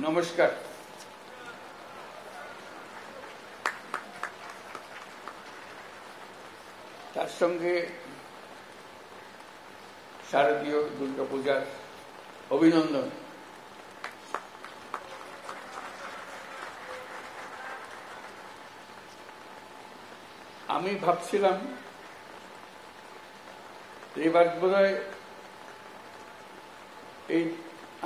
নমস্কার। তার সঙ্গে শারদীয় দুর্গাপূজার অভিনন্দন। আমি ভাবছিলাম এবার বোধহয় এই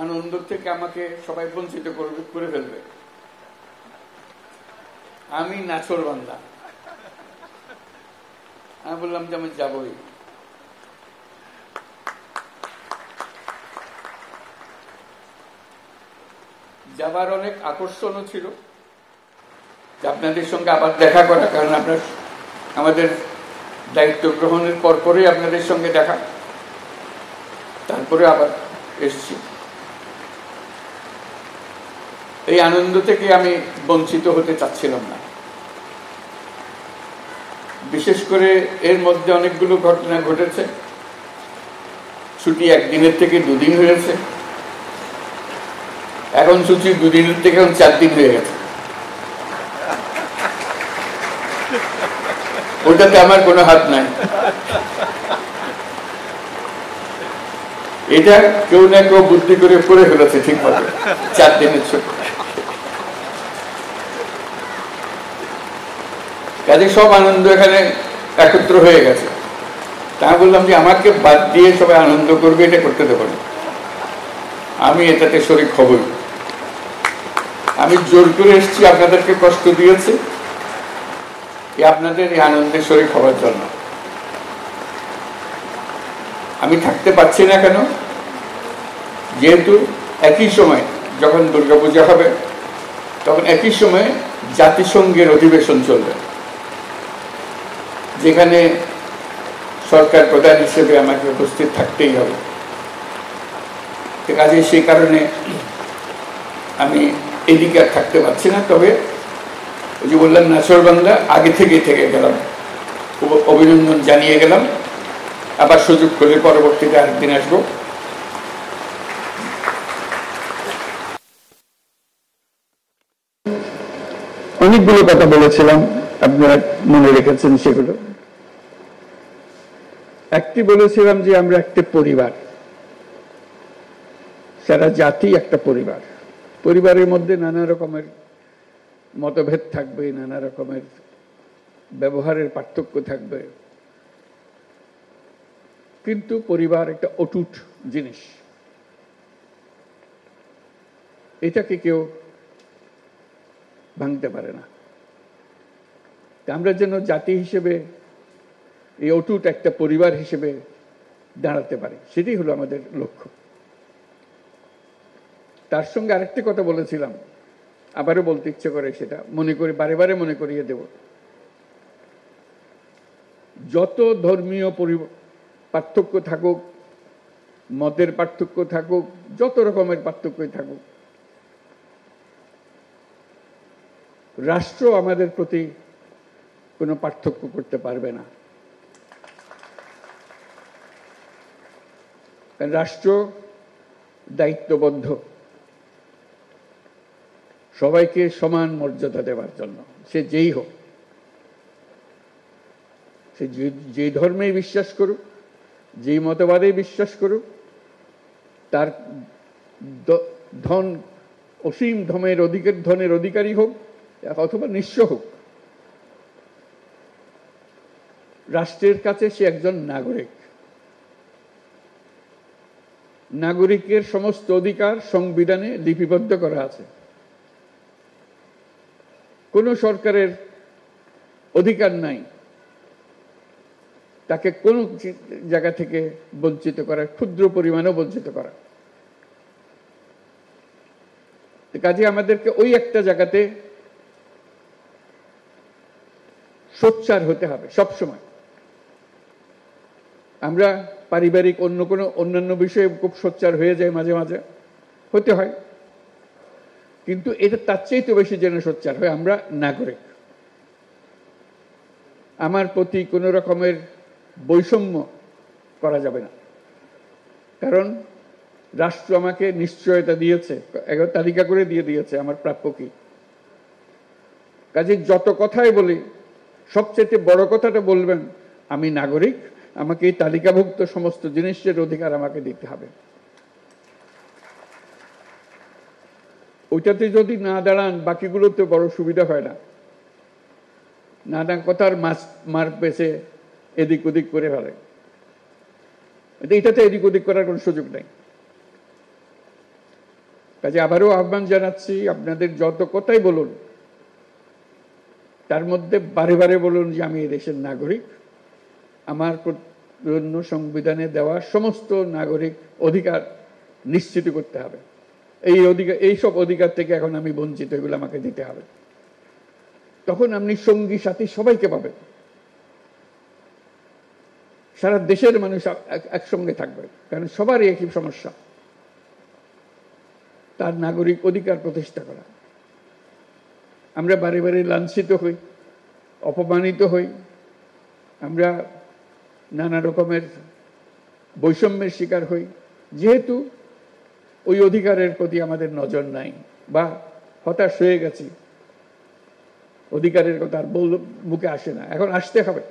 আনন্দ থেকে আমাকে সবাই বঞ্চিত করে ফেলবে। আমি নাছোড়বান্দা, আমি বললাম যে আমি যাবই। যাবার অনেক আকর্ষণও ছিল যে আপনাদের সঙ্গে আবার দেখা করা, কারণ আপনার আমাদের দায়িত্ব গ্রহণের পরপরই আপনাদের সঙ্গে দেখা, তারপরে আবার এসছি। এই আনন্দ থেকে আমি বঞ্চিত হতে চাচ্ছিলাম না। বিশেষ করে এর মধ্যে অনেকগুলো ঘটনা ঘটেছে। ছুটি একদিনের থেকে দুদিন হয়েছে, এখন ছুটি দুদিনের থেকে এখন 4 দিন হয়ে গেছে। ওটাতে আমার কোনো হাত নাই। এটা কেউ না কেউ বুদ্ধি করে ফেলেছে ঠিক মতো 4 দিনের ছুটি। কাজে সব আনন্দ এখানে একত্র হয়ে গেছে। তা বললাম যে আমাকে বাদ দিয়ে সবাই আনন্দ করবে, এটা করতে দেবো না। আমি এটাতে শরীক হবই। আমি জোর করে এসেছি, আপনাদেরকে কষ্ট দিয়েছি আপনাদের এই আনন্দের শরীক হওয়ার জন্য। আমি থাকতে পারছি না কেন? যেহেতু একই সময় যখন দুর্গাপূজা হবে তখন একই সময় জাতিসংঘের অধিবেশন চলবে, যেখানে সরকার প্রধান হিসেবে আমাকে উপস্থিত থাকতেই হবে। কাজে সেই কারণে আমি এদিকে আর থাকতে পারছি না। তবে ওই যে বললাম নাছোড়বান্দা, আগে থেকে গেলাম, অভিনন্দন জানিয়ে গেলাম। আবার সুযোগ করে পরবর্তীতে আরেকদিন আসবো। অনেকগুলো কথা বলেছিলাম, আপনারা মনে রেখেছেন সেগুলো। একটি বলেছিলাম যে আমরা একটা পরিবার, সারা জাতি একটা পরিবার। পরিবারের মধ্যে নানা রকমের মতভেদ থাকবে, নানা রকমের ব্যবহারের পার্থক্য থাকবে, কিন্তু পরিবার একটা অটুট জিনিস। এটাকে কেউ ভাঙতে পারে না। আমরা যেন জাতি হিসেবে এই অটুট একটা পরিবার হিসেবে দাঁড়াতে পারি, সেটাই হলো আমাদের লক্ষ্য। তার সঙ্গে আরেকটি কথা বলেছিলাম, আবারও বলতে ইচ্ছে করে, সেটা মনে করি, বারে বারে মনে করিয়ে দেব। যত ধর্মীয় পার্থক্য থাকুক, মতের পার্থক্য থাকুক, যত রকমের পার্থক্যই থাকুক, রাষ্ট্র আমাদের প্রতি কোনো পার্থক্য করতে পারবে না। রাষ্ট্র দায়িত্ববদ্ধ সবাইকে সমান মর্যাদা দেওয়ার জন্য। সে যেই হোক, সে যে ধর্মে বিশ্বাস করুক, যেই মতবাদে বিশ্বাস করুক, তার ধন অসীম ধনের অধিকারী হোক অথবা নিঃস্ব হোক, রাষ্ট্রের কাছে সে একজন নাগরিক। নাগরিকের সমস্ত অধিকার সংবিধানে লিপিবদ্ধ করা আছে। কোন সরকারের অধিকার নাই তাকে কোন জায়গা থেকে বঞ্চিত করা, ক্ষুদ্র পরিমাণেও বঞ্চিত করা। কাজে আমাদেরকে ওই একটা জায়গাতে সোচ্চার হতে হবে সব সময়। আমরা পারিবারিক অন্যান্য বিষয়ে খুব সোচ্চার হয়ে যায়, মাঝে মাঝে হতে হয়, কিন্তু এটা তার চেয়ে তো বেশি যেন সোচ্চার হয় আমরা নাগরিক। আমার প্রতি কোনো রকমের বৈষম্য করা যাবে না, কারণ রাষ্ট্র আমাকে নিশ্চয়তা দিয়েছে, তালিকা করে দিয়ে দিয়েছে আমার প্রাপ্য কি। কাজে যত কথাই বলি, সবচেয়ে বড় কথাটা বলবেন, আমি নাগরিক, আমাকে এই তালিকাভুক্ত সমস্ত জিনিসের অধিকার আমাকে দিতে হবে। ওইটাতে যদি না দাঁড়ান, বাকিগুলোতে বড় সুবিধা হয় না। নানা কথার মার পেছে এদিক ওদিক করে ফেলে, এটাতে এদিক ওদিক করার কোনো সুযোগ নেই। কাজে আবারও আহ্বান জানাচ্ছি, আপনাদের যত কথাই বলুন, তার মধ্যে বারে বারে বলুন যে আমি এই দেশের নাগরিক, আমার জন্য সংবিধানে দেওয়া সমস্ত নাগরিক অধিকার নিশ্চিত করতে হবে। এই অধিকার, এইসব অধিকার থেকে এখন আমি বঞ্চিত, এগুলো আমাকে দিতে হবে। তখন আপনি সঙ্গী সাথী সবাইকে পাবেন, সারা দেশের মানুষ একসঙ্গে থাকবে, কারণ সবারই একই সমস্যা, তার নাগরিক অধিকার প্রতিষ্ঠা করা। আমরা বারে বারে লাঞ্ছিত হই, অপমানিত হই, আমরা নানা রকমের বৈষম্যের শিকার হই, যেহেতু ওই অধিকারের প্রতি আমাদের নজর নাই বা হতাশ হয়ে গেছি, অধিকারের কথা আর মুখে আসে না। এখন আসতে হবে।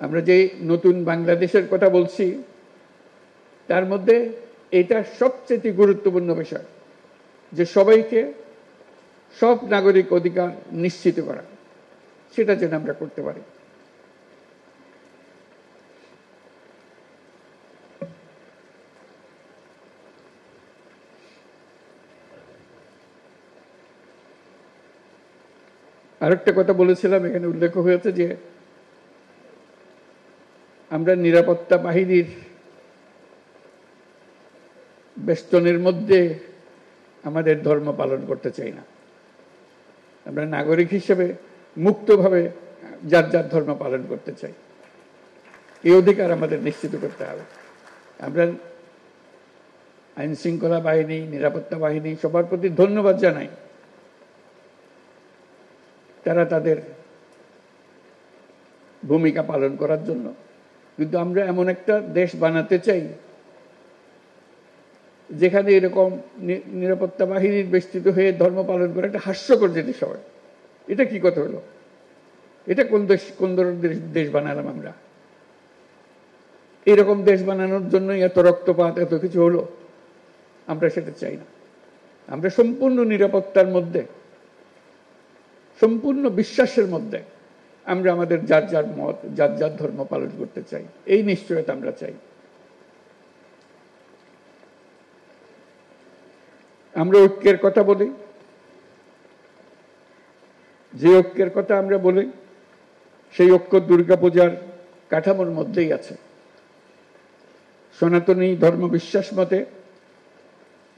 আমরা যে নতুন বাংলাদেশের কথা বলছি, তার মধ্যে এটা সবচেয়ে গুরুত্বপূর্ণ বিষয়, যে সবাইকে সব নাগরিক অধিকার নিশ্চিত করা, সেটা যেন আমরা করতে পারি। আরেকটা কথা বলেছিলাম, এখানে উল্লেখ হয়েছে যে আমরা নিরাপত্তা বাহিনীর বেষ্টনের মধ্যে আমাদের ধর্ম পালন করতে চাই না। আমরা নাগরিক হিসেবে মুক্তভাবে যার যার ধর্ম পালন করতে চাই, এই অধিকার আমাদের নিশ্চিত করতে হবে। আমরা আইন শৃঙ্খলা বাহিনী, নিরাপত্তা বাহিনী সবার প্রতি ধন্যবাদ জানাই, তারা তাদের ভূমিকা পালন করার জন্য। কিন্তু আমরা এমন একটা দেশ বানাতে চাই যেখানে এরকম নিরাপত্তা বাহিনীর বেষ্টিত হয়ে ধর্ম পালন করে একটা হাস্যকর জিনিস হয়। এটা কি কথা হলো? এটা কোন ধরনের দেশ বানালাম আমরা? এরকম দেশ বানানোর জন্য এত রক্তপাত, এত কিছু হলো? আমরা সেটা চাই না। আমরা সম্পূর্ণ নিরাপত্তার মধ্যে, সম্পূর্ণ বিশ্বাসের মধ্যে আমরা আমাদের যার যার মত, যার যার ধর্ম পালন করতে চাই, এই নিশ্চয়তা আমরা চাই। আমরা ঐক্যের কথা বলি, যে ঐক্যের কথা আমরা বলি সেই ঐক্য দুর্গাপূজার কাঠামোর মধ্যেই আছে। সনাতনী ধর্ম বিশ্বাস মতে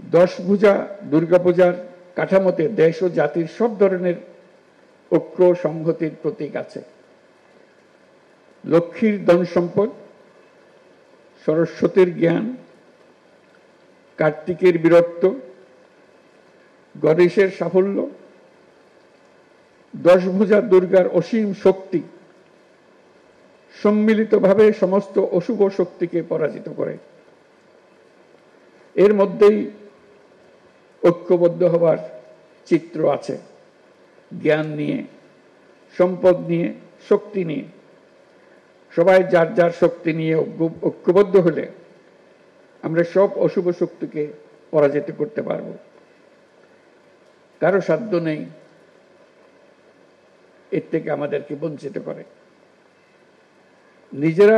10 ভুজা দুর্গাপূজার কাঠামোতে দেশ ও জাতির সব ধরনের ঐক্য সংহতির প্রতীক আছে। লক্ষ্মীর ধন সম্পদ, সরস্বতীর জ্ঞান, কার্তিকের বীরত্ব, গণেশের সাফল্য, 10 ভুজা দুর্গার অসীম শক্তি সম্মিলিতভাবে সমস্ত অশুভ শক্তিকে পরাজিত করে। এর মধ্যেই ঐক্যবদ্ধ হবার চিত্র আছে। জ্ঞান নিয়ে, সম্পদ নিয়ে, শক্তি নিয়ে, সবাই যার যার শক্তি নিয়ে ঐক্যবদ্ধ হলে আমরা সব অশুভ শক্তিকে পরাজিত করতে পারব। কারো সাধ্য নেই এর থেকে আমাদেরকে বঞ্চিত করে। নিজেরা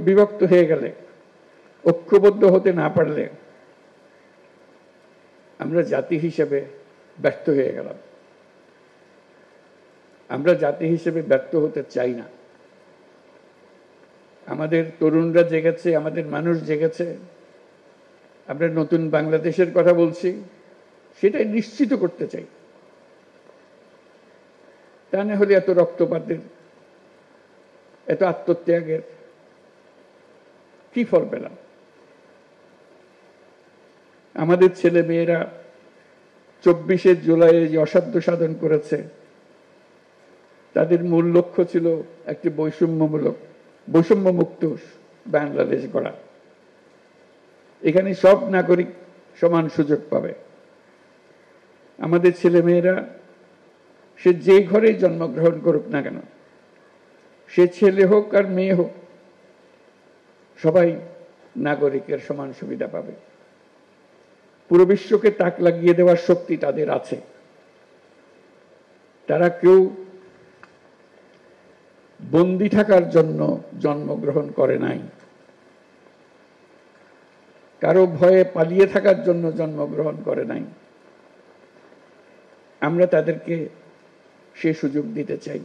বিভক্ত হয়ে গেলে, ঐক্যবদ্ধ হতে না পারলে আমরা জাতি হিসেবে ব্যর্থ হয়ে গেলাম। আমরা জাতি হিসেবে ব্যর্থ হতে চাই না। আমাদের তরুণরা জেগেছে, আমাদের মানুষ জেগেছে। আমরা নতুন বাংলাদেশের কথা বলছি, সেটাই নিশ্চিত করতে চাই। তা না হলে এত রক্তপাতের, এত আত্মত্যাগের কি ফল পেলাম? আমাদের ছেলে মেয়েরা 24শে জুলাই যে অসাধ্য সাধন করেছে, তাদের মূল লক্ষ্য ছিল একটি বৈষম্যমুক্ত বাংলাদেশ গড়া। এখানে সব নাগরিক সমান সুযোগ পাবে। আমাদের ছেলেমেয়েরা সে যে ঘরেই জন্মগ্রহণ করুক না কেন, সে ছেলে হোক আর মেয়ে হোক, সবাই নাগরিকের সমান সুবিধা পাবে। পুরো বিশ্বকে তাক লাগিয়ে দেওয়ার শক্তি তাদের আছে। তারা কেউ বন্দী থাকার জন্য জন্মগ্রহণ করে নাই, কারো ভয়ে পালিয়ে থাকার জন্য জন্মগ্রহণ করে নাই। আমরা তাদেরকে সে সুযোগ দিতে চাই।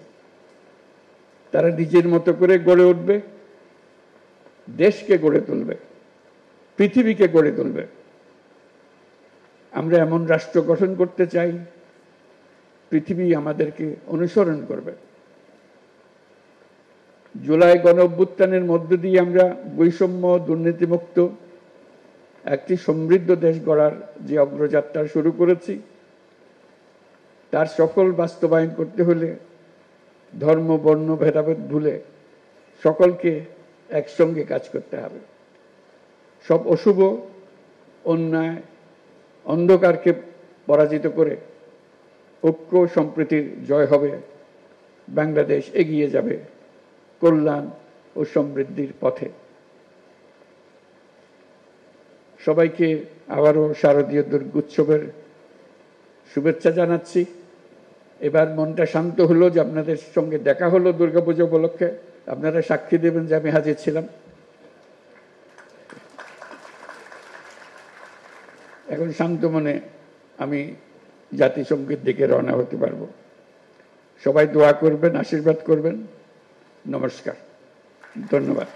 তারা নিজের মতো করে গড়ে উঠবে, দেশকে গড়ে তুলবে, পৃথিবীকে গড়ে তুলবে। আমরা এমন রাষ্ট্র গঠন করতে চাই, পৃথিবী আমাদেরকে অনুসরণ করবে। জুলাই গণঅভ্যুত্থানের মধ্য দিয়ে আমরা বৈষম্য, দুর্নীতিমুক্ত একটি সমৃদ্ধ দেশ গড়ার যে অগ্রযাত্রা শুরু করেছি, তার সফল বাস্তবায়ন করতে হলে ধর্ম, বর্ণ ভেদাভেদ ভুলে সকলকে একসঙ্গে কাজ করতে হবে। সব অশুভ, অন্যায়, অন্ধকারকে পরাজিত করে ঐক্য সম্প্রীতির জয় হবে। বাংলাদেশ এগিয়ে যাবে কল্যাণ ও সমৃদ্ধির পথে। সবাইকে আবারও শারদীয় দুর্গোৎসবের শুভেচ্ছা জানাচ্ছি। এবার মনটা শান্ত হলো যে আপনাদের সঙ্গে দেখা হলো দুর্গাপূজা উপলক্ষে। আপনারা সাক্ষী দেবেন যে আমি হাজির ছিলাম। এখন শান্ত মনে আমি জাতিসংঘের দিকে রওনা হতে পারবো। সবাই দোয়া করবেন, আশীর্বাদ করবেন। নমস্কার, ধন্যবাদ।